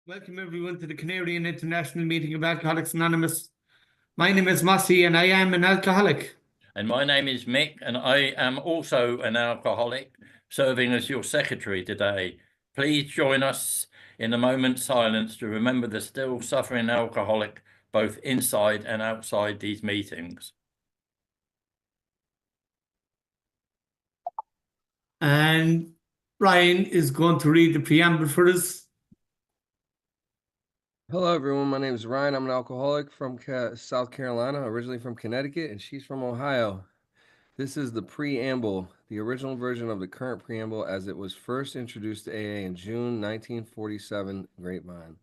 Welcome everyone to the Canarian International Meeting of Alcoholics Anonymous. My name is Mossy and I am an alcoholic. And my name is Mick, and I am also an alcoholic, serving as your secretary today. Please join us in a moment's silence to remember the still suffering alcoholic, both inside and outside these meetings. And Ryan is going to read the preamble for us. Hello, everyone. My name is Ryan. I'm an alcoholic from South Carolina, originally from Connecticut, and she's from Ohio. This is the preamble, the original version of the current preamble as it was first introduced to AA in June 1947, Grapevine.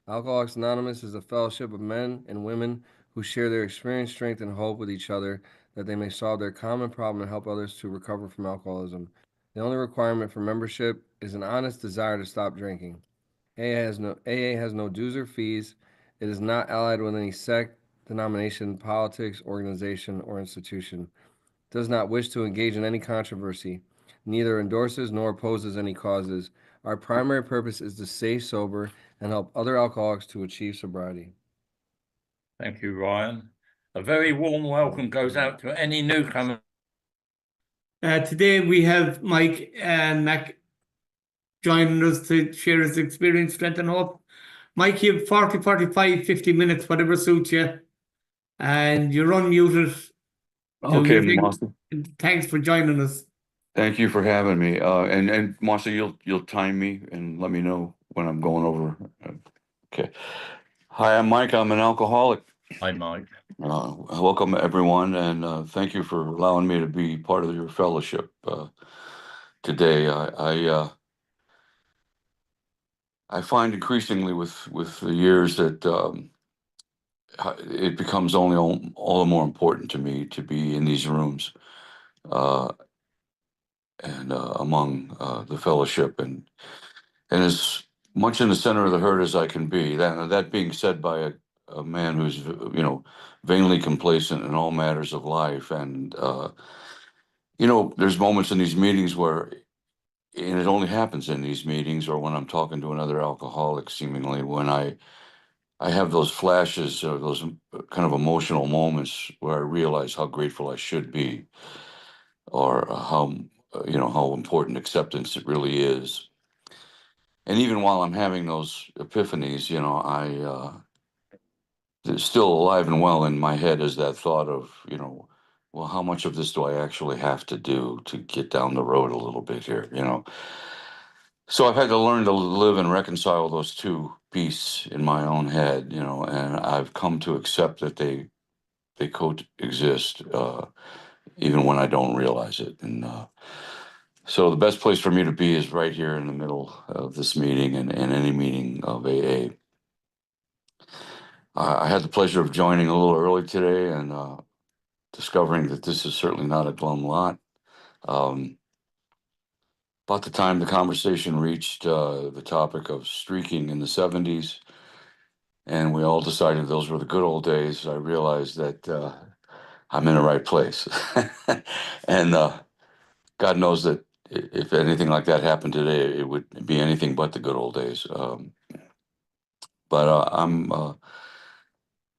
Alcoholics Anonymous is a fellowship of men and women who share their experience, strength, and hope with each other that they may solve their common problem and help others to recover from alcoholism. The only requirement for membership is an honest desire to stop drinking. AA has no dues or fees. It is not allied with any sect, denomination, politics, organization, or institution. It does not wish to engage in any controversy. Neither endorses nor opposes any causes. Our primary purpose is to stay sober and help other alcoholics to achieve sobriety. Thank you, Ryan. A very warm welcome goes out to any newcomer. Today we have Mike and Mac joining us to share his experience, strength and hope. Mike, you have 40, 45, 50 minutes, whatever suits you. And you're unmuted. Okay, Mossy. Thanks for joining us. Thank you for having me. And Mossy, you'll time me and let me know when I'm going over. Okay. Hi, I'm Mike. I'm an alcoholic. Hi, Mike. Welcome everyone, and thank you for allowing me to be part of your fellowship today. I find increasingly with the years that it becomes only all the more important to me to be in these rooms and among the fellowship and as much in the center of the herd as I can be. That being said by a man who's vainly complacent in all matters of life, and there's moments in these meetings where, and it only happens in these meetings or when I'm talking to another alcoholic, seemingly, when I have those flashes or those kind of emotional moments where I realize how grateful I should be, or how important acceptance it really is. And even while I'm having those epiphanies, it's still alive and well in my head is that thought of, well, how much of this do I actually have to do to get down the road a little bit here, So I've had to learn to live and reconcile those two beasts in my own head, and I've come to accept that they coexist, even when I don't realize it. And so the best place for me to be is right here in the middle of this meeting and any meeting of AA. I had the pleasure of joining a little early today and discovering that this is certainly not a glum lot. About the time the conversation reached the topic of streaking in the 70s, and we all decided those were the good old days, I realized that I'm in the right place. And God knows that if anything like that happened today, it would be anything but the good old days. But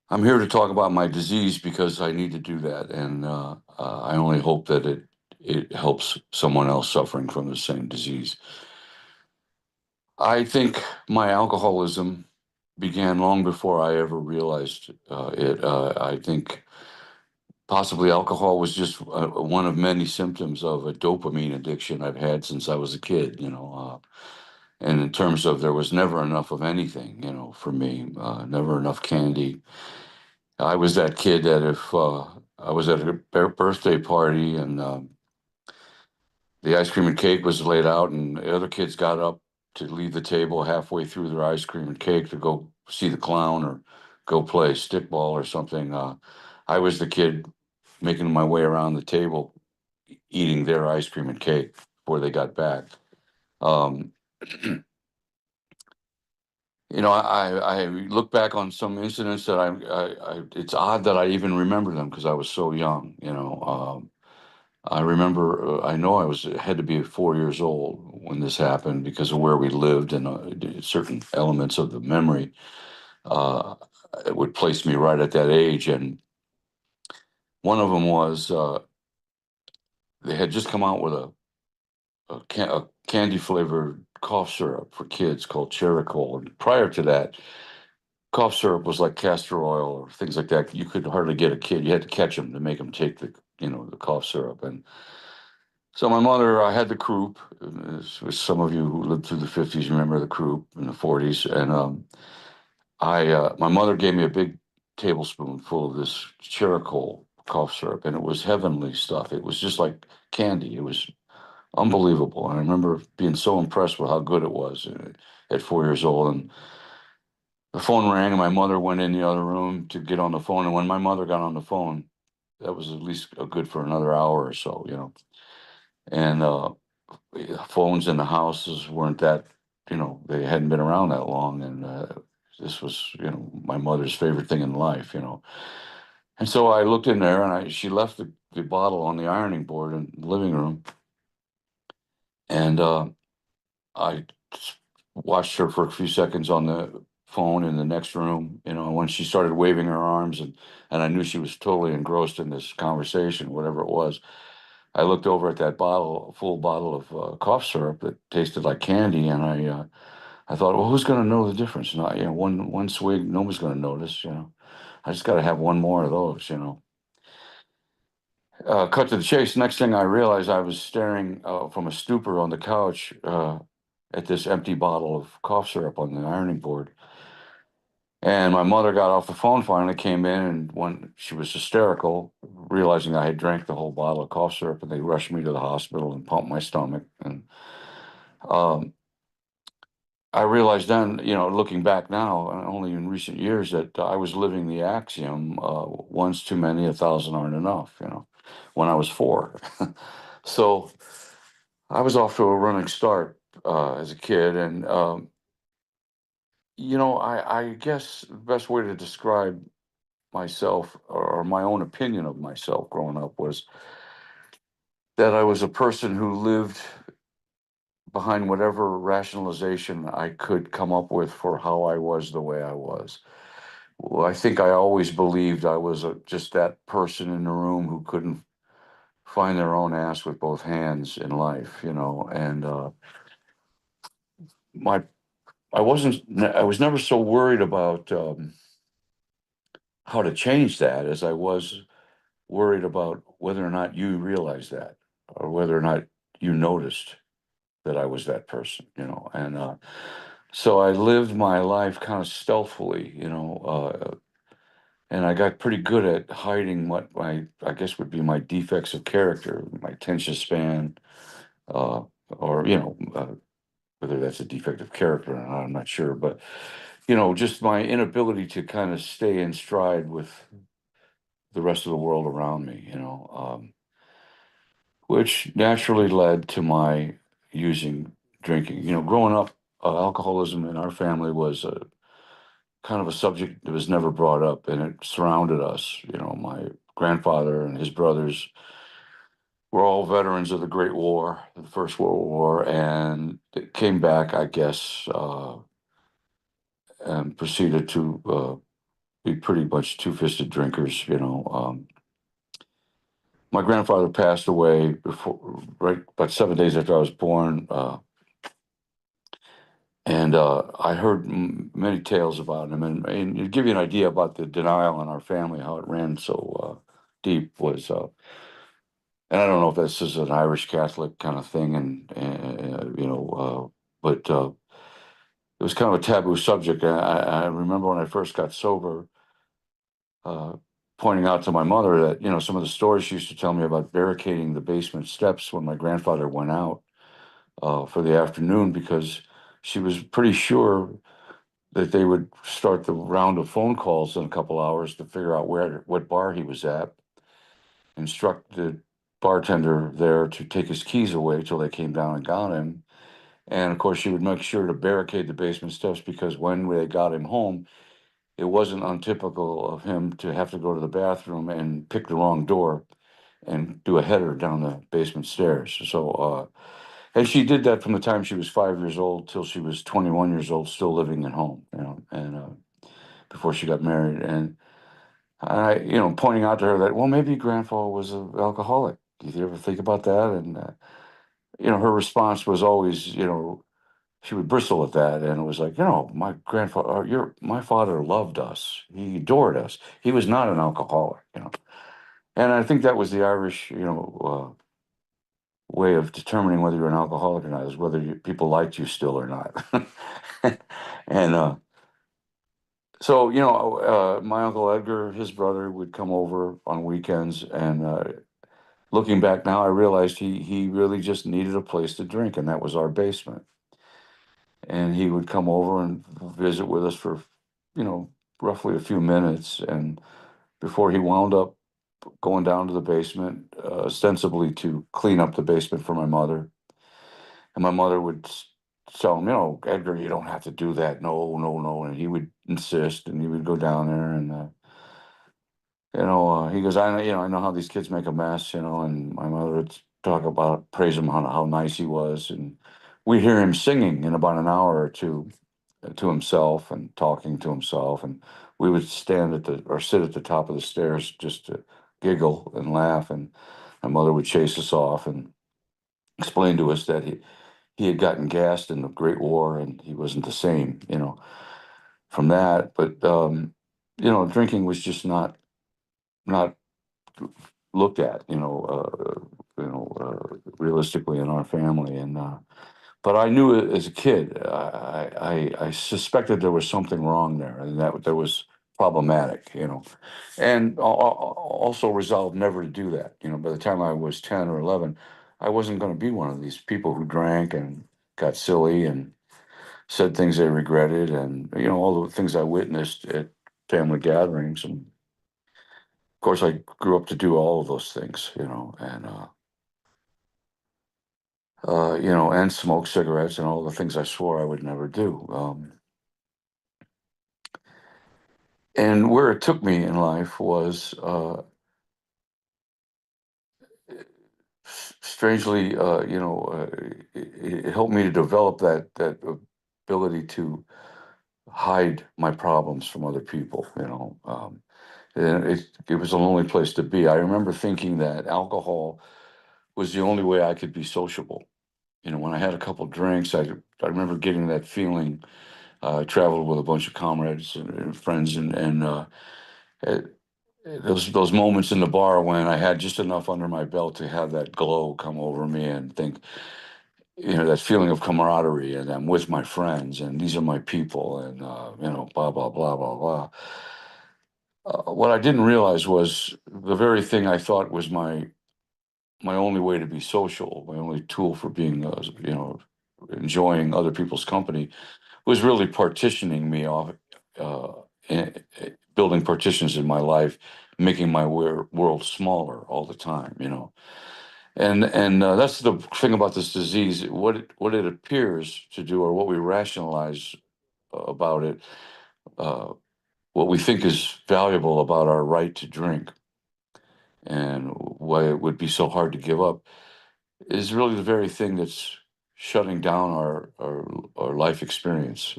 I'm here to talk about my disease because I need to do that, and I only hope that it helps someone else suffering from the same disease. I think my alcoholism began long before I ever realized it. I think possibly alcohol was just one of many symptoms of a dopamine addiction I've had since I was a kid, and in terms of there was never enough of anything, for me, never enough candy. I was that kid that if I was at a birthday party and the ice cream and cake was laid out and the other kids got up to leave the table halfway through their ice cream and cake to go see the clown or go play stickball or something, I was the kid making my way around the table eating their ice cream and cake before they got back. I look back on some incidents that it's odd that I even remember them because I was so young. I remember, I know I had to be 4 years old when this happened because of where we lived and certain elements of the memory. It would place me right at that age. And one of them was they had just come out with a candy flavored cough syrup for kids called Chericol. And prior to that, cough syrup was like castor oil or things like that. You could hardly get a kid. You had to catch them to make them take the cough syrup. And so my mother, I had the croup. As some of you who lived through the 50s remember the croup in the 40s. And my mother gave me a big tablespoon full of this Chericol cough syrup, and it was heavenly stuff. It was just like candy. It was unbelievable. And I remember being so impressed with how good it was at 4 years old. And the phone rang, and my mother went in the other room to get on the phone. And when my mother got on the phone, that was at least good for another hour or so. And phones in the houses weren't that, they hadn't been around that long. And this was, my mother's favorite thing in life. And so I looked in there, and she left the bottle on the ironing board in the living room. And I watched her for a few seconds on the phone in the next room, when she started waving her arms, and I knew she was totally engrossed in this conversation, whatever it was. I looked over at that full bottle of cough syrup that tasted like candy, and I thought, well, who's going to know the difference? Not, one swig, nobody's going to notice. I just got to have one more of those. Cut to the chase. Next thing I realized, I was staring from a stupor on the couch at this empty bottle of cough syrup on the ironing board. And my mother got off the phone, finally came in, and when she was hysterical, realizing I had drank the whole bottle of cough syrup, and they rushed me to the hospital and pumped my stomach. And I realized then, looking back now, only in recent years, that I was living the axiom, one's too many, 1,000 aren't enough, when I was 4. So I was off to a running start as a kid. And, I guess the best way to describe myself, or my own opinion of myself growing up, was that I was a person who lived behind whatever rationalization I could come up with for how I was the way I was. Well, I think I always believed I was just that person in the room who couldn't find their own ass with both hands in life, and I was never so worried about how to change that as I was worried about whether or not you realized that, or whether or not you noticed that I was that person, and so I lived my life kind of stealthily, and I got pretty good at hiding what I guess would be my defects of character, my attention span, or whether that's a defect of character or not, I'm not sure, but just my inability to kind of stay in stride with the rest of the world around me, which naturally led to my drinking. Growing up, alcoholism in our family was kind of a subject that was never brought up, and it surrounded us. My grandfather and his brothers were all veterans of the Great War, the First World War, and it came back, I guess, and proceeded to be pretty much two-fisted drinkers. My grandfather passed away right about 7 days after I was born. And I heard many tales about him, and to give you an idea about the denial in our family, how it ran so deep was, and I don't know if this is an Irish Catholic kind of thing, but it was kind of a taboo subject. I remember when I first got sober, pointing out to my mother that some of the stories she used to tell me about barricading the basement steps when my grandfather went out for the afternoon, because she was pretty sure that they would start the round of phone calls in a couple hours to figure out what bar he was at, instruct the bartender there to take his keys away till they came down and got him. And of course, she would make sure to barricade the basement steps, because when they got him home, it wasn't untypical of him to have to go to the bathroom and pick the wrong door and do a header down the basement stairs. So, And she did that from the time she was 5 years old till she was 21 years old, still living at home, and before she got married. And I, pointing out to her that, well, maybe grandpa was an alcoholic. Did you ever think about that? And, her response was always, she would bristle at that. And it was like, my grandfather, my father loved us. He adored us. He was not an alcoholic. And I think that was the Irish, way of determining whether you're an alcoholic or not, is whether people liked you still or not. And so, my Uncle Edgar, his brother, would come over on weekends. And looking back now, I realized he really just needed a place to drink, and that was our basement. And he would come over and visit with us for, roughly a few minutes. And before he wound up going down to the basement, ostensibly to clean up the basement for my mother. And my mother would tell him, Edgar, you don't have to do that. No, no, no. And he would insist, and he would go down there, and, he goes, I know how these kids make a mess, and my mother would talk about, praise him, how nice he was. And we'd hear him singing in about an hour or two to himself and talking to himself. And we would sit at the top of the stairs just to giggle and laugh. And my mother would chase us off and explain to us that he had gotten gassed in the Great War, and he wasn't the same, from that. But drinking was just not looked at, realistically in our family. And but I knew it as a kid. I suspected there was something wrong there, and that there was problematic, and also resolved never to do that. By the time I was 10 or 11, I wasn't going to be one of these people who drank and got silly and said things they regretted, and all the things I witnessed at family gatherings. And of course, I grew up to do all of those things, and and smoke cigarettes and all the things I swore I would never do. And where it took me in life was, strangely, it helped me to develop that ability to hide my problems from other people. And it was a lonely place to be. I remember thinking that alcohol was the only way I could be sociable. When I had a couple drinks, I remember getting that feeling. I traveled with a bunch of comrades and friends, and uh, those moments in the bar when I had just enough under my belt to have that glow come over me and think, that feeling of camaraderie, and I'm with my friends, and these are my people, and blah blah blah blah blah. What I didn't realize was the very thing I thought was my only way to be social, my only tool for being, enjoying other people's company, was really partitioning me off, uh, building partitions in my life, making my world smaller all the time. And that's the thing about this disease. What it appears to do, or what we rationalize about it, uh, what we think is valuable about our right to drink, and why it would be so hard to give up, is really the very thing that's shutting down our life experience,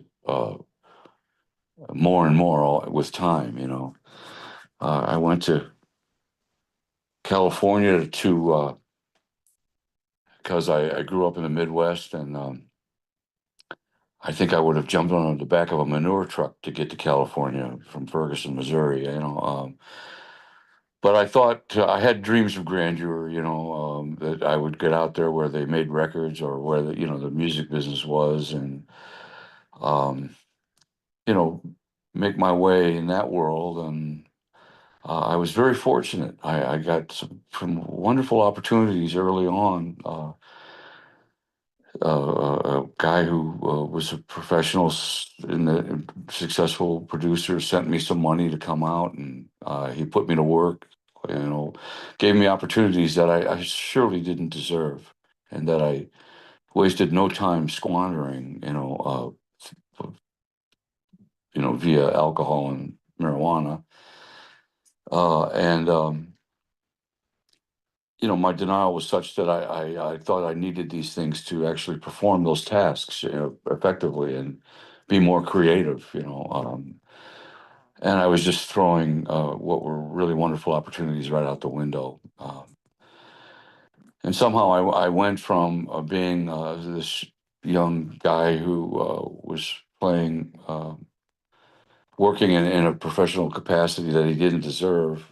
more and more with time. I went to California to because I grew up in the Midwest, and I think I would have jumped on the back of a manure truck to get to California from Ferguson, Missouri. But I thought, I had dreams of grandeur, that I would get out there where they made records, or where the music business was, and um, you know, make my way in that world. And I was very fortunate. I got some wonderful opportunities early on. A guy who was a professional in the successful producer sent me some money to come out, and he put me to work. Gave me opportunities that I surely didn't deserve, and that I wasted no time squandering. Via alcohol and marijuana. And you know, my denial was such that I thought I needed these things to actually perform those tasks, you know, effectively and be more creative, you know. And I was just throwing what were really wonderful opportunities right out the window. And somehow I went from being this young guy who was playing, working in a professional capacity that he didn't deserve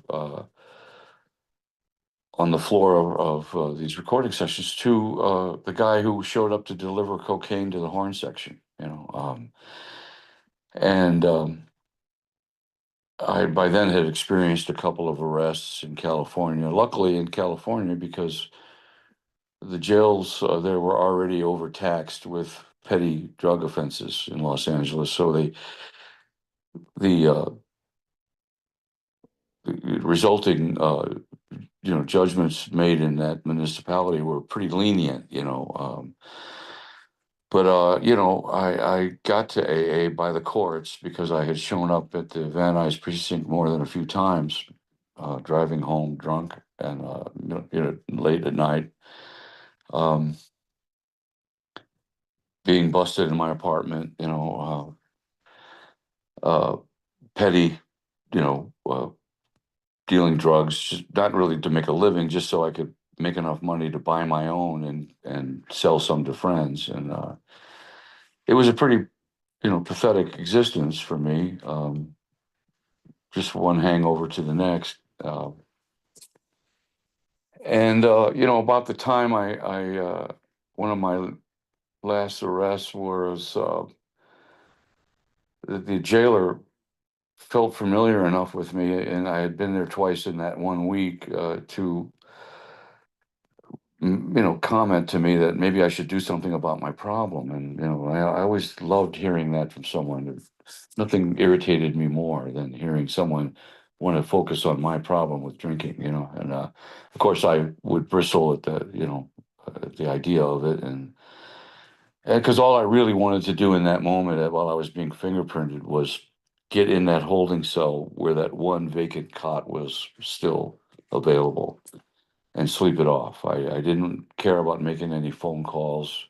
on the floor of these recording sessions to the guy who showed up to deliver cocaine to the horn section, you know. And I by then had experienced a couple of arrests in California. Luckily in California, because the jails there were already overtaxed with petty drug offenses in Los Angeles. So the resulting you know, judgments made in that municipality were pretty lenient, you know. But you know, I got to AA by the courts because I had shown up at the Van Nuys precinct more than a few times, driving home drunk and you know, late at night, um, being busted in my apartment, you know, petty, you know, dealing drugs, just not really to make a living, just so I could make enough money to buy my own and sell some to friends. And it was a pretty, you know, pathetic existence for me. Just one hangover to the next. And you know, about the time I one of my last arrests was the jailer felt familiar enough with me, and I had been there twice in that 1 week to you know, comment to me that maybe I should do something about my problem. And you know, I always loved hearing that from someone. Nothing irritated me more than hearing someone want to focus on my problem with drinking, you know. And of course I would bristle at the, you know, the idea of it. And because all I really wanted to do in that moment while I was being fingerprinted was get in that holding cell where that one vacant cot was still available and sleep it off. I didn't care about making any phone calls.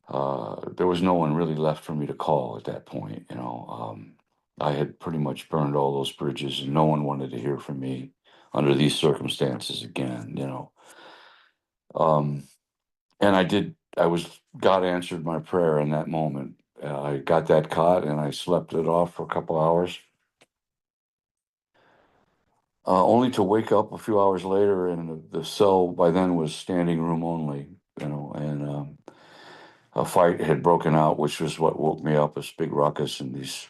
There was no one really left for me to call at that point, you know. I had pretty much burned all those bridges, and no one wanted to hear from me under these circumstances again, you know. Um, and God answered my prayer in that moment. I got that cot and I slept it off for a couple hours, only to wake up a few hours later, and the cell by then was standing room only, you know. And a fight had broken out, which was what woke me up. This big ruckus, and these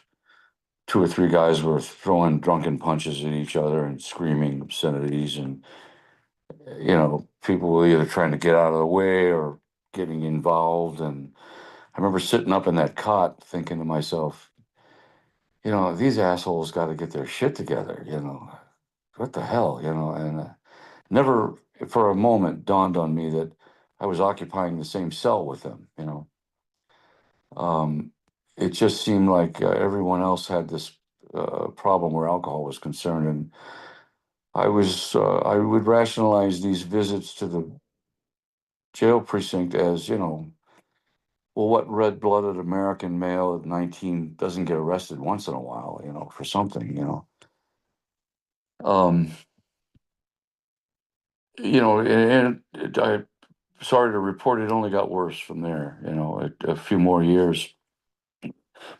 two or three guys were throwing drunken punches at each other and screaming obscenities. And you know, people were either trying to get out of the way or getting involved. And I remember sitting up in that cot thinking to myself, you know, these assholes got to get their shit together, you know. What the hell, you know. And never for a moment dawned on me that I was occupying the same cell with them, you know. Um, it just seemed like everyone else had this problem where alcohol was concerned, and I would rationalize these visits to the jail precinct as, you know, well, what red-blooded American male at 19 doesn't get arrested once in a while, you know, for something, you know. Um, you know, and I sorry to report it only got worse from there, you know, a few more years.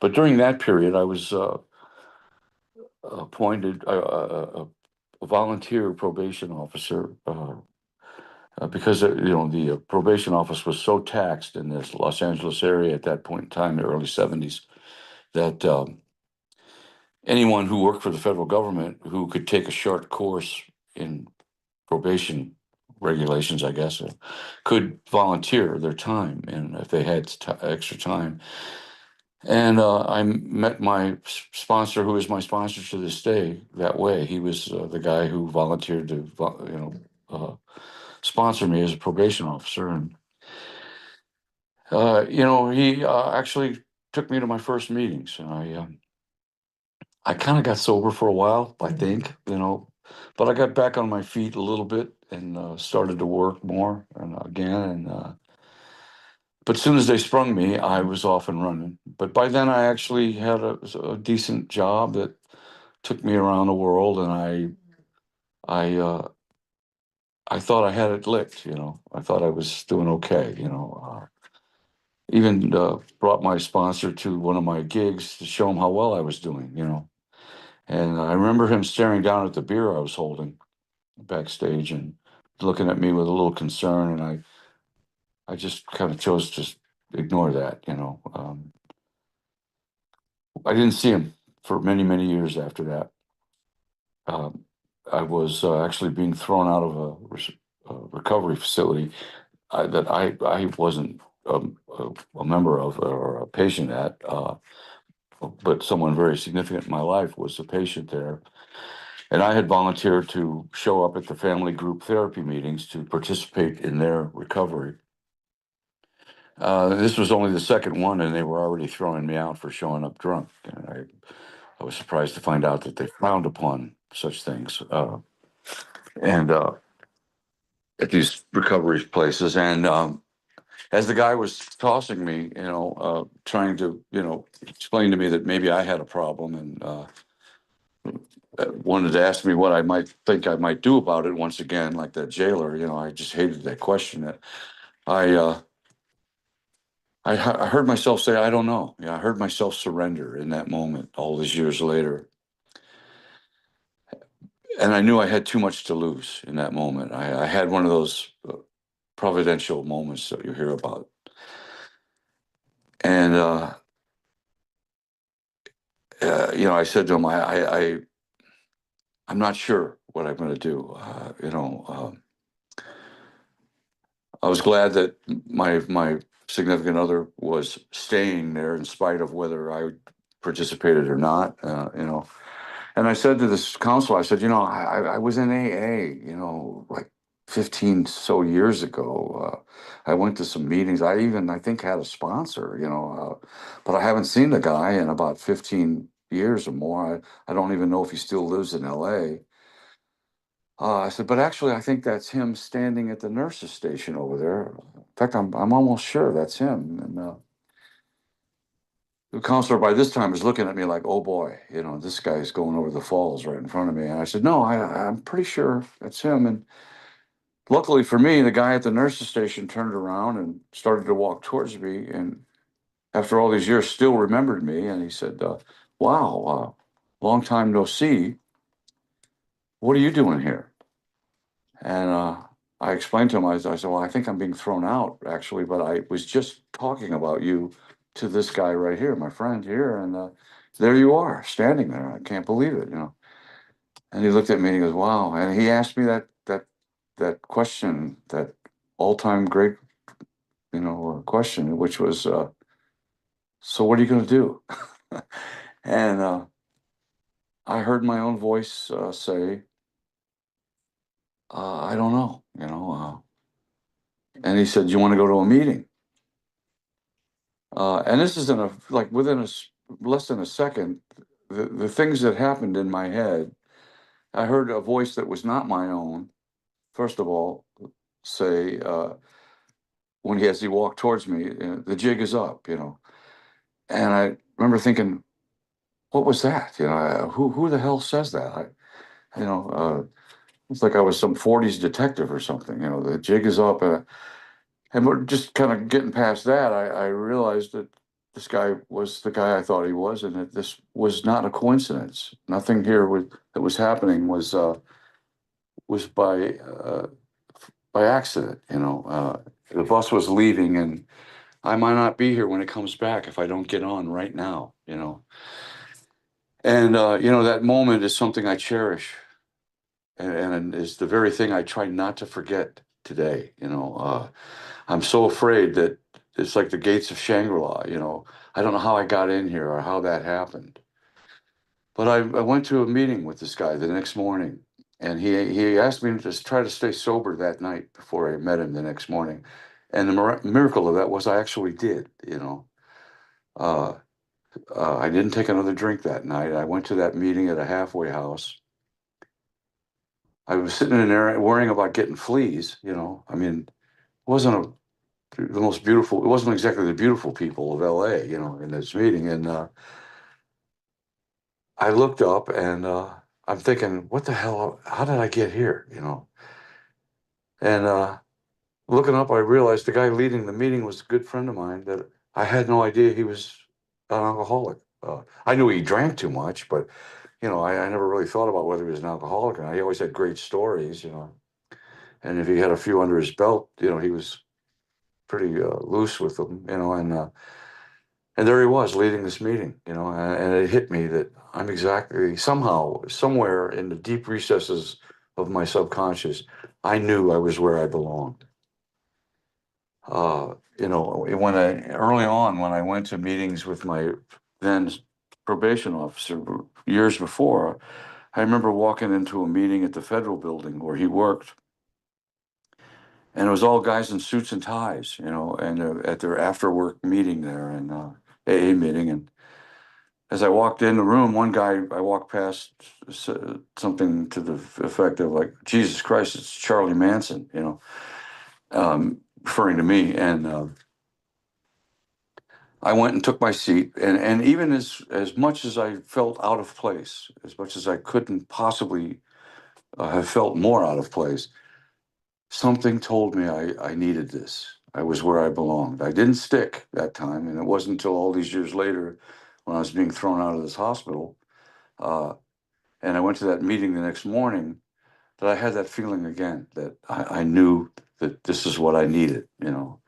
But during that period, I was appointed a volunteer probation officer because you know, the probation office was so taxed in this Los Angeles area at that point in time, the early 70s, that anyone who worked for the federal government who could take a short course in probation regulations, I guess, could volunteer their time, and if they had extra time. And I met my sponsor, who is my sponsor to this day, that way. He was the guy who volunteered to, you know, sponsor me as a probation officer. And, you know, he actually took me to my first meetings. And I kind of got sober for a while, I think, you know, but I got back on my feet a little bit. and started to work more and again. But as soon as they sprung me, I was off and running. But by then, I actually had a decent job that took me around the world, and I thought I had it licked. I thought I was doing okay. Even brought my sponsor to one of my gigs to show him how well I was doing. And I remember him staring down at the beer I was holding backstage and looking at me with a little concern, and I just kind of chose to ignore that. I didn't see him for many, many years after that. I was actually being thrown out of a recovery facility that I wasn't a member of or a patient at, but someone very significant in my life was a patient there. And I had volunteered to show up at the family group therapy meetings to participate in their recovery. This was only the second one, and they were already throwing me out for showing up drunk. And I was surprised to find out that they frowned upon such things. And at these recovery places. And as the guy was tossing me, trying to, explain to me that maybe I had a problem and wanted to ask me what I might think I might do about it once again, like that jailer, I just hated that question. I heard myself say, I don't know. I heard myself surrender in that moment all these years later. And I knew I had too much to lose in that moment. I had one of those providential moments that you hear about. And, I said to him, I'm not sure what I'm going to do. I was glad that my significant other was staying there in spite of whether I participated or not, And I said to this counselor, I said, I was in AA, like 15 so years ago. I went to some meetings. I think, had a sponsor, but I haven't seen the guy in about 15 years or more. I don't even know if he still lives in LA. I said, but actually, I think that's him standing at the nurse's station over there. In fact, I'm almost sure that's him. And the counselor by this time is looking at me like, oh boy, this guy's going over the falls right in front of me. And I said, no, I'm pretty sure that's him. And luckily for me, the guy at the nurse's station turned around and started to walk towards me. And after all these years, still remembered me. And he said, wow, long time no see. What are you doing here? And I explained to him, I said, well, I think I'm being thrown out, actually, but I was just talking about you to this guy right here, my friend here, and there you are, standing there. I can't believe it, And he looked at me and he goes, wow. And he asked me that question, that all-time great, question, which was, so what are you going to do? And I heard my own voice say, I don't know, and he said, you want to go to a meeting? And this is within less than a second, the things that happened in my head, I heard a voice that was not my own, first of all, say, as he walked towards me, the jig is up, And I remember thinking, what was that? Who the hell says that? It's like I was some 40s detective or something, the jig is up. And we're just kind of getting past that. I realized that this guy was the guy I thought he was, and that this was not a coincidence. Nothing here that was happening was by accident. The bus was leaving, and I might not be here when it comes back if I don't get on right now. And that moment is something I cherish, and is the very thing I try not to forget today. I'm so afraid that it's like the gates of Shangri-La, I don't know how I got in here or how that happened. But I went to a meeting with this guy the next morning, and he asked me to try to stay sober that night before I met him the next morning. And the miracle of that was I actually did, I didn't take another drink that night. I went to that meeting at a halfway house. I was sitting in there worrying about getting fleas, you know. I mean, it wasn't the most beautiful, it wasn't exactly the beautiful people of LA, you know, in this meeting. And I looked up and I'm thinking, what the hell, how did I get here, you know? And looking up, I realized the guy leading the meeting was a good friend of mine that I had no idea he was an alcoholic. I knew he drank too much, but you know, I never really thought about whether he was an alcoholic or not. He always had great stories, you know. And if he had a few under his belt, you know, he was pretty loose with them, you know. And there he was leading this meeting, you know. And it hit me that I'm exactly somehow, somewhere in the deep recesses of my subconscious, I knew I was where I belonged. You know, early on when I went to meetings with my then probation officer years before, I remember walking into a meeting at the federal building where he worked, and it was all guys in suits and ties, you know, and at their after work meeting there and AA meeting. And as I walked in the room, one guy, I walked past something to the effect of like, Jesus Christ, it's Charlie Manson, you know, referring to me. And I went and took my seat, and even as much as I felt out of place, as much as I couldn't possibly have felt more out of place, something told me I needed this. I was where I belonged. I didn't stick that time, and it wasn't until all these years later, when I was being thrown out of this hospital, and I went to that meeting the next morning, that I had that feeling again that I knew that this is what I needed. You know,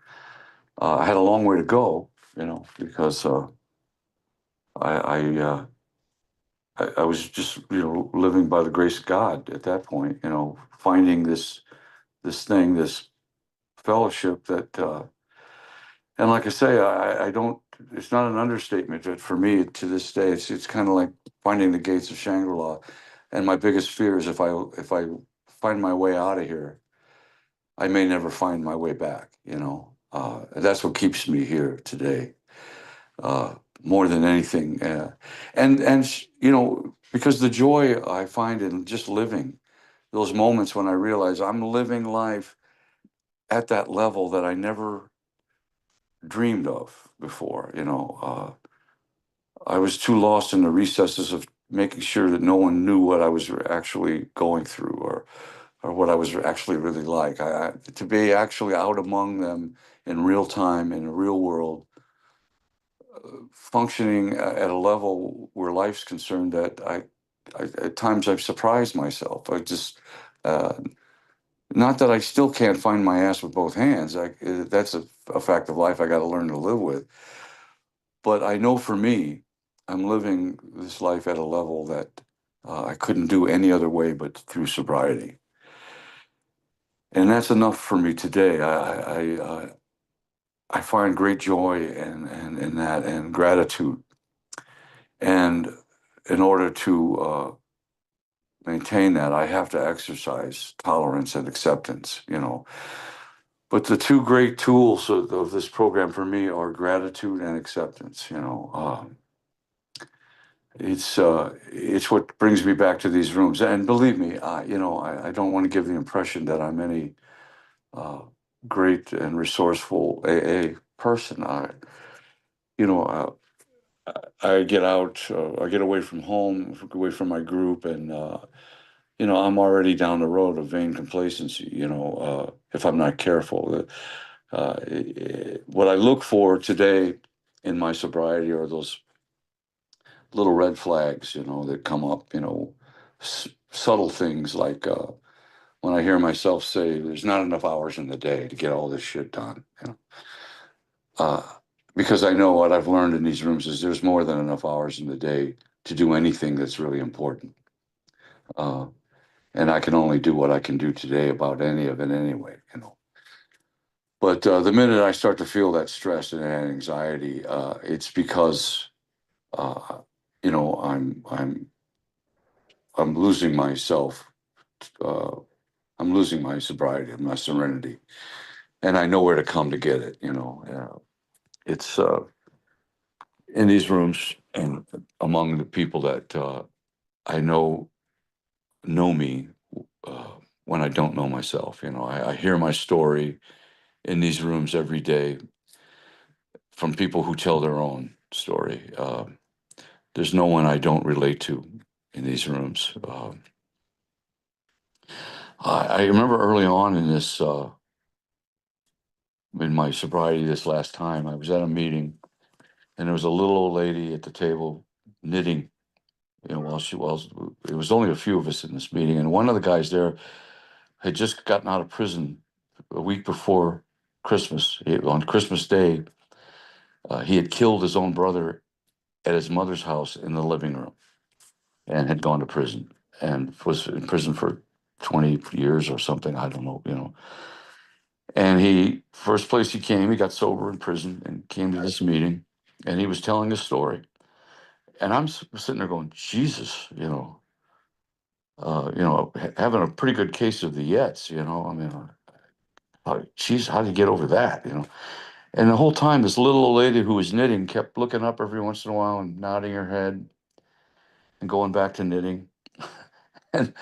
I had a long way to go, you know, because I I was just, you know, living by the grace of God at that point, you know, finding this thing, this fellowship that, and like I say, I don't, it's not an understatement that for me to this day, it's kind of like finding the gates of Shangri-La. And my biggest fear is if I find my way out of here, I may never find my way back, you know. That's what keeps me here today, more than anything. You know, because the joy I find in just living, those moments when I realize I'm living life at that level that I never dreamed of before, you know. I was too lost in the recesses of making sure that no one knew what I was actually going through or what I was actually really like. To be actually out among them in real time, in the real world, functioning at a level where life's concerned that I at times I've surprised myself. I just, uh, not that I still can't find my ass with both hands. That's a fact of life I got to learn to live with. But I know for me, I'm living this life at a level that I couldn't do any other way but through sobriety. And that's enough for me today. I find great joy in that and gratitude. And in order to maintain that, I have to exercise tolerance and acceptance, you know. But the two great tools of this program for me are gratitude and acceptance, you know. It's what brings me back to these rooms. And believe me, you know, I don't want to give the impression that I'm any great and resourceful AA person. You know, I get out, I get away from home, away from my group, and you know, I'm already down the road of vain complacency. You know, if I'm not careful, what I look for today in my sobriety are those little red flags, you know, that come up. You know, subtle things like when I hear myself say, "There's not enough hours in the day to get all this shit done." You know. Uh, because I know what I've learned in these rooms is there's more than enough hours in the day to do anything that's really important. Uh, and I can only do what I can do today about any of it anyway, you know. But the minute I start to feel that stress and that anxiety, it's because uh, you know I'm losing myself. Uh, I'm losing my sobriety, my serenity, and I know where to come to get it. You know, it's in these rooms and among the people that I know me. when I don't know myself. You know, I hear my story in these rooms every day from people who tell their own story. There's no one I don't relate to in these rooms. I remember early on in this, in my sobriety this last time, I was at a meeting and there was a little old lady at the table knitting, you know, it was only a few of us in this meeting. And one of the guys there had just gotten out of prison a week before Christmas. On Christmas Day, he had killed his own brother at his mother's house in the living room and had gone to prison and was in prison for 20 years or something. I don't know, you know. And first place he came, he got sober in prison and came to this meeting and he was telling his story. And I'm sitting there going, Jesus, having a pretty good case of the Yets, you know, I mean, geez, how do you get over that, you know? And the whole time, this little old lady who was knitting kept looking up every once in a while and nodding her head and going back to knitting. And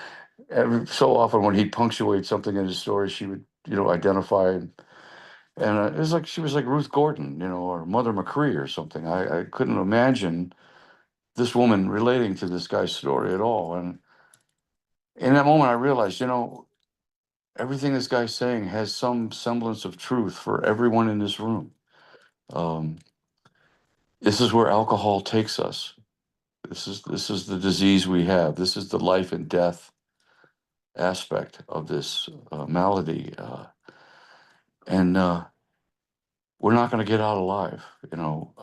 every so often when he'd punctuate something in his story, she would, you know, identify. And it was like she was like Ruth Gordon, you know, or Mother McCree or something. I couldn't imagine this woman relating to this guy's story at all. And in that moment, I realized, you know, everything this guy's saying has some semblance of truth for everyone in this room. This is where alcohol takes us. This is the disease we have. This is the life and death aspect of this malady, and we're not going to get out alive, you know,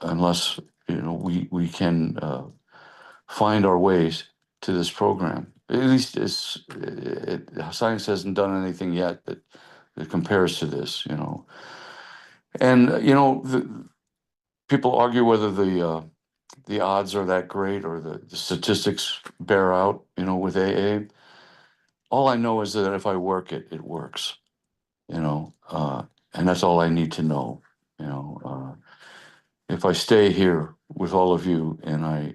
unless you know we can find our ways to this program. At least science hasn't done anything yet that compares to this, you know. And you know, people argue whether the odds are that great or the statistics bear out, you know, with AA. All I know is that if I work it, it works, you know, and that's all I need to know, you know. If I stay here with all of you and I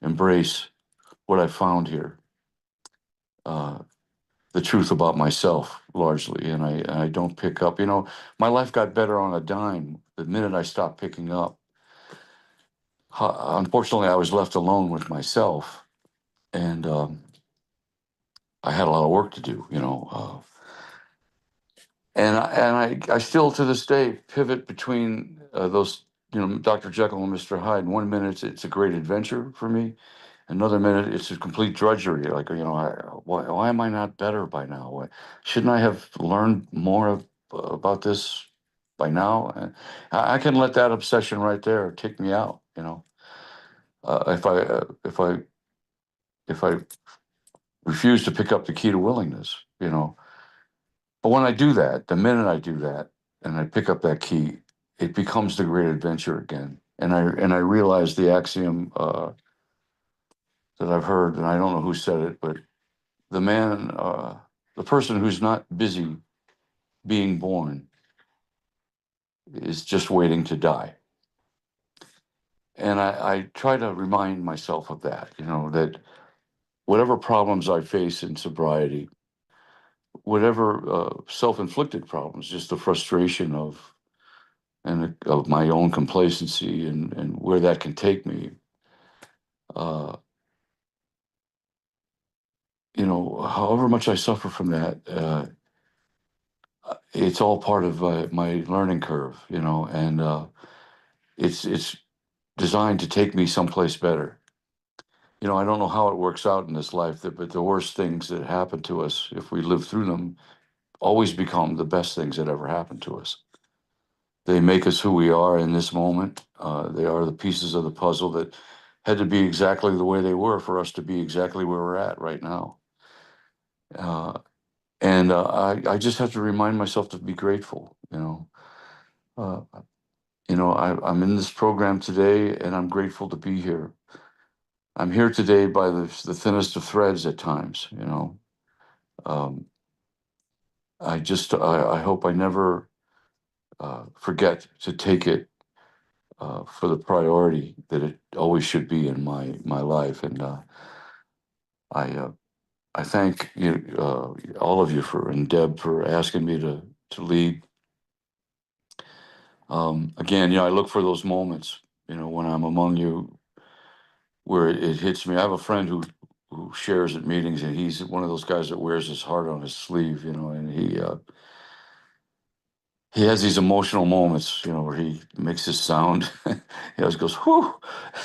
embrace what I found here, the truth about myself largely, and I don't pick up, you know, my life got better on a dime the minute I stopped picking up. Unfortunately, I was left alone with myself, and I had a lot of work to do, you know. And I still to this day pivot between those, you know, Dr. Jekyll and Mr. Hyde. 1 minute it's a great adventure for me. Another minute it's a complete drudgery. Like, you know, why am I not better by now? Shouldn't I have learned more about this by now? And I can let that obsession right there take me out. You know, if I refuse to pick up the key to willingness, you know. But when I do that, the minute I do that and I pick up that key, it becomes the great adventure again. And I realize the axiom that I've heard, and I don't know who said it, but the person who's not busy being born is just waiting to die. And I try to remind myself of that, you know, that whatever problems I face in sobriety, whatever self-inflicted problems, just the frustration of my own complacency and where that can take me. You know, however much I suffer from that, it's all part of my learning curve, you know, and it's designed to take me someplace better. You know, I don't know how it works out in this life, but the worst things that happen to us, if we live through them, always become the best things that ever happened to us. They make us who we are in this moment. They are the pieces of the puzzle that had to be exactly the way they were for us to be exactly where we're at right now. And I just have to remind myself to be grateful, you know. I'm in this program today and I'm grateful to be here. I'm here today by the thinnest of threads at times, you know. I hope I never forget to take it for the priority that it always should be in my life. And I I thank you, all of you and Deb for asking me to lead. Again, I look for those moments, when I'm among you, where it hits me. I have a friend who shares at meetings, and he's one of those guys that wears his heart on his sleeve, and he has these emotional moments, where he makes this sound. He always goes, whew,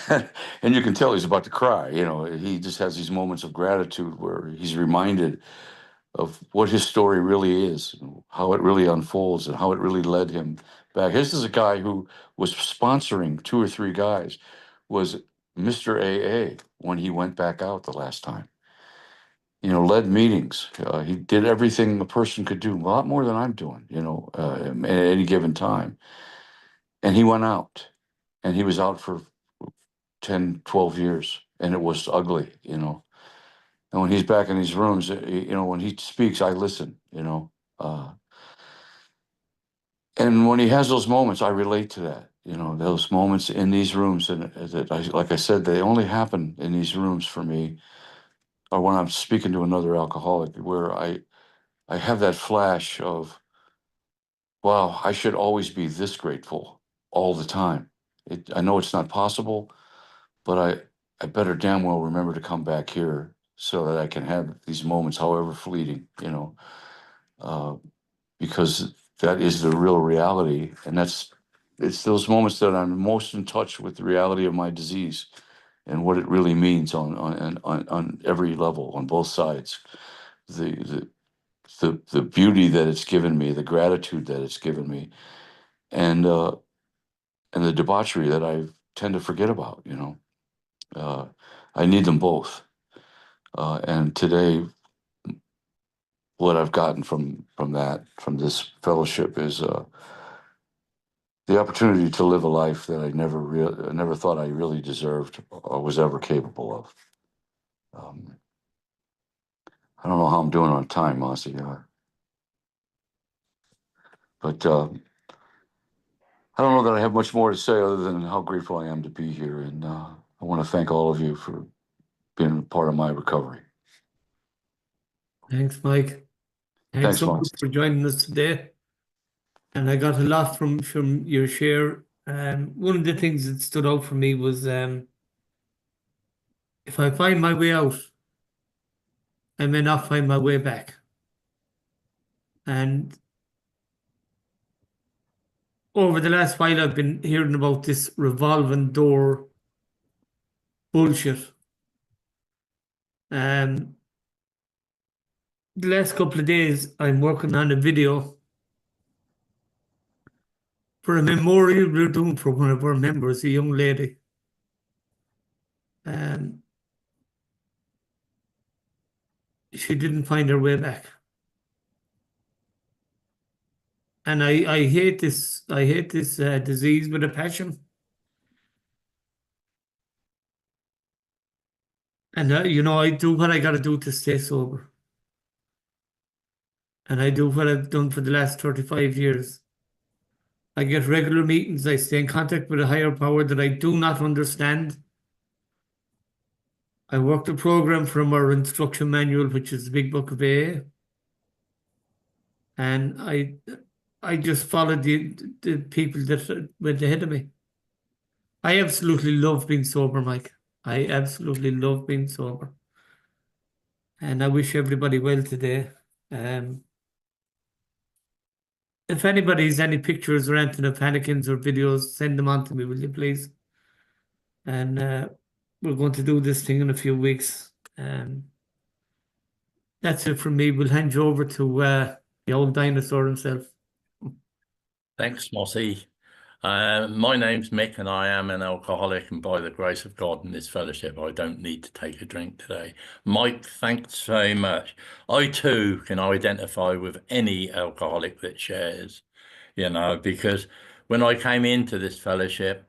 and you can tell he's about to cry. He just has these moments of gratitude where he's reminded of what his story really is, how it really unfolds, and how it really led him back. This is a guy who was sponsoring 2 or 3 guys, was Mr. AA when he went back out the last time. Led meetings. He did everything a person could do, a lot more than I'm doing, at any given time. And he went out, and he was out for 10, 12 years, and it was ugly, And when he's back in these rooms, when he speaks, I listen, and when he has those moments, I relate to that, those moments in these rooms. And like I said, they only happen in these rooms for me, or when I'm speaking to another alcoholic, where I have that flash of, wow, I should always be this grateful all the time. I know it's not possible, but I better damn well remember to come back here so that I can have these moments, however fleeting, because that is the real reality. And it's those moments that I'm most in touch with the reality of my disease and what it really means on every level, on both sides. The beauty that it's given me, the gratitude that it's given me, and the debauchery that I tend to forget about. I need them both. And today, what I've gotten from this fellowship is the opportunity to live a life that I never thought I really deserved or was ever capable of. I don't know how I'm doing on time, Mossy, but I don't know that I have much more to say other than how grateful I am to be here, and I want to thank all of you for being a part of my recovery. Thanks, Mike. Thanks, So Mike. much for joining us today. And I got a lot from your share. One of the things that stood out for me was if I find my way out, I may not find my way back. And over the last while, I've been hearing about this revolving door bullshit. The last couple of days, I'm working on a video for a memorial we're doing for one of our members, a young lady. She didn't find her way back. And I hate this disease with a passion. And I do what I got to do to stay sober. And I do what I've done for the last 35 years. I get regular meetings. I stay in contact with a higher power that I do not understand. I work the program from our instruction manual, which is the Big Book of AA. And I just followed the people that went ahead of me. I absolutely love being sober, Mike. I absolutely love being sober. And I wish everybody well today. If anybody has any pictures or anything of Hannekins or videos, send them on to me, will you please? And we're going to do this thing in a few weeks. That's it from me. We'll hand you over to the old dinosaur himself. Thanks, Mossy. My name's Mick, and I am an alcoholic, and by the grace of God in this fellowship, I don't need to take a drink today. Mike, thanks very much. I too can identify with any alcoholic that shares, because when I came into this fellowship,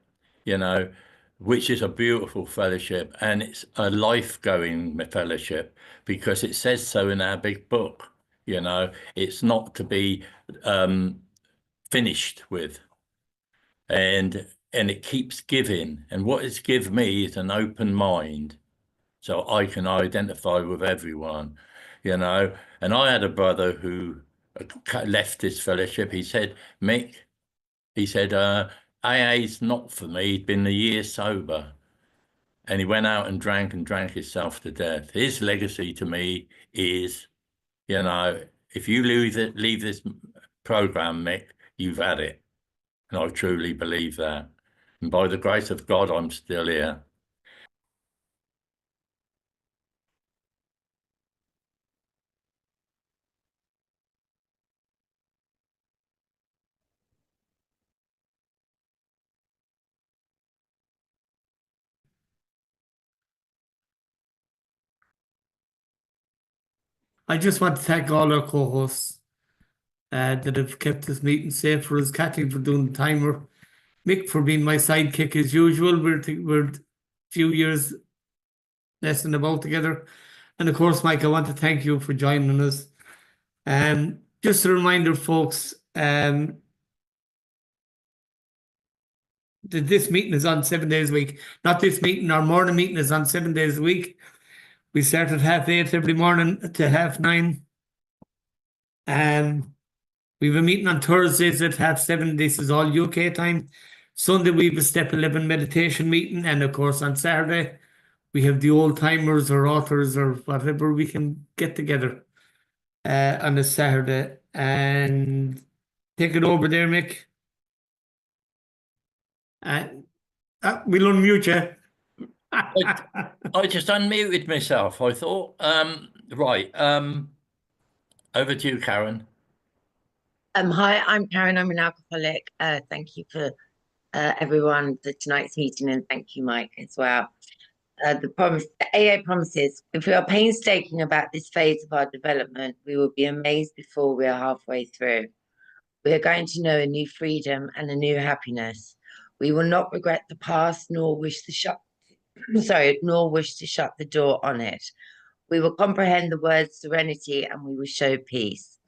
which is a beautiful fellowship, and it's a life-going fellowship, because it says so in our big book, it's not to be finished with. And it keeps giving, and what it's given me is an open mind, so I can identify with everyone. you know. And I had a brother who left this fellowship. He said, Mick, he said, AA's not for me. He'd been a year sober. And he went out and drank himself to death. His legacy to me is, you know, if you leave this program, Mick, you've had it. And I truly believe that. And by the grace of God, I'm still here. I just want to thank all our co-hosts that have kept this meeting safe for us. Kathleen for doing the timer. Mick for being my sidekick as usual. We're a few years messing about together. And of course, Mike, I want to thank you for joining us. Just a reminder, folks, that this meeting is on 7 days a week. Not this meeting, our morning meeting is on 7 days a week. We start at 8:30 every morning to 9:30. We have a meeting on Thursdays at 7:30. This is all UK time. Sunday, we have a Step 11 meditation meeting. And of course, on Saturday, we have the old timers or authors or whatever we can get together on a Saturday. And take it over there, Mick. We'll unmute you. I just unmuted myself. I thought, right. Over to you, Karen. Hi, I'm Karen. I'm an alcoholic. Thank you for everyone for tonight's meeting, and thank you, Mike, as well. The AA promises, if we are painstaking about this phase of our development, we will be amazed before we are halfway through. We are going to know a new freedom and a new happiness. We will not regret the past, nor wish to shut the door on it. We will comprehend the word serenity, and we will show peace.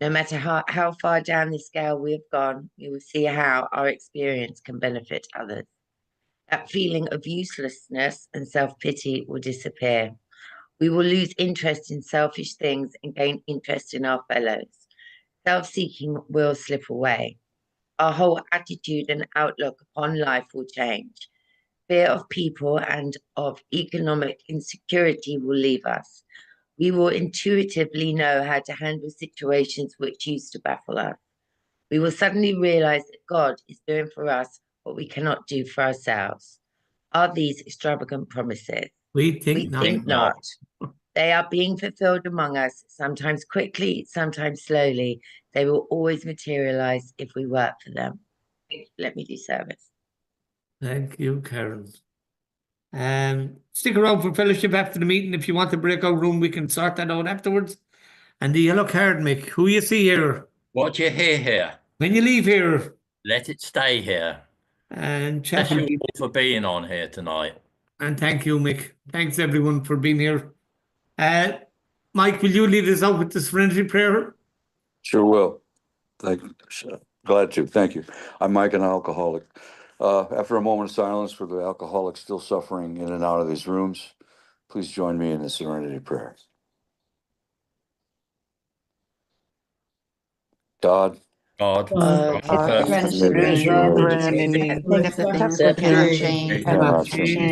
No matter how far down the scale we have gone, we will see how our experience can benefit others. That feeling of uselessness and self-pity will disappear. We will lose interest in selfish things and gain interest in our fellows. Self-seeking will slip away. Our whole attitude and outlook upon life will change. Fear of people and of economic insecurity will leave us. We will intuitively know how to handle situations which used to baffle us. We will suddenly realize that God is doing for us what we cannot do for ourselves. Are these extravagant promises? We think not. They are being fulfilled among us, sometimes quickly, sometimes slowly. They will always materialize if we work for them. Let me do service. Thank you, Karen. Stick around for fellowship after the meeting. If you want the breakout room, we can sort that out afterwards. And the yellow card, Mick, who you see here? What you hear here, When you leave here. let it stay here. And Thank Chapel. you all for being on here tonight. And thank you, Mick. Thanks, everyone, for being here. Mike, will you lead us out with the serenity prayer? Sure will. Glad to. Thank you. I'm Mike, an alcoholic. After a moment of silence for the alcoholics still suffering in and out of these rooms, please join me in the serenity prayer. God, Serenity, cannot change,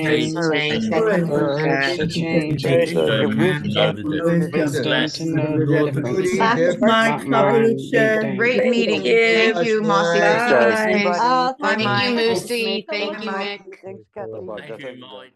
Great meeting. Thank you, Mossy. Bye. Bye, Thank you, Mike. Moosey. Thank you, Mick. thank you, Mike.